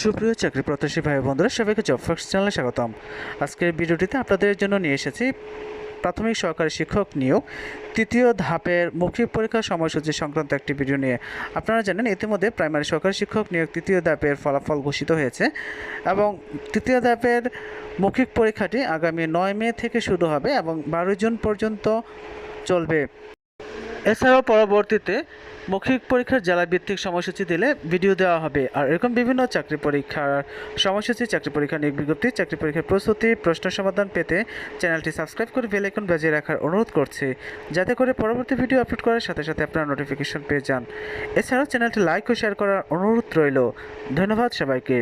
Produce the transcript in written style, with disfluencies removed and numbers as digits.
সুপ্রিয় চাকরি প্রত্যাশী ভাই বন্ধুরা, সবাইকে জব ফার্স্ট চ্যানেলে স্বাগতম। আজকের ভিডিওটিতে আপনাদের জন্য নিয়ে এসেছি প্রাথমিক সহকারী শিক্ষক নিয়োগ তৃতীয় ধাপের মৌখিক পরীক্ষার সময়সূচি সংক্রান্ত একটি ভিডিও নিয়ে। আপনারা জানেন ইতিমধ্যে প্রাইমারি সহকারী শিক্ষক নিয়োগ তৃতীয় ধাপের ফলাফল ঘোষিত হয়েছে এবং তৃতীয় ধাপের মৌখিক পরীক্ষাটি আগামী 9 মে থেকে শুরু হবে এবং 12 জুন পর্যন্ত চলবে। এছাড়াও পরবর্তীতে মৌখিক পরীক্ষার জেলাভিত্তিক সময়সূচি দিলে ভিডিও দেওয়া হবে। আর এরকম বিভিন্ন চাকরি পরীক্ষার সময়সূচি, চাকরি পরীক্ষা নিয়োগ বিজ্ঞপ্তি, চাকরি পরীক্ষার প্রস্তুতি, প্রশ্ন সমাধান পেতে চ্যানেলটি সাবস্ক্রাইব করে বেল আইকন বাজিয়ে রাখার অনুরোধ করছি, যাতে করে পরবর্তী ভিডিও আপলোড করার সাথে সাথে আপনারা নোটিফিকেশন পেয়ে যান। এছাড়াও চ্যানেলটি লাইক ও শেয়ার করার অনুরোধ রইল। ধন্যবাদ সবাইকে।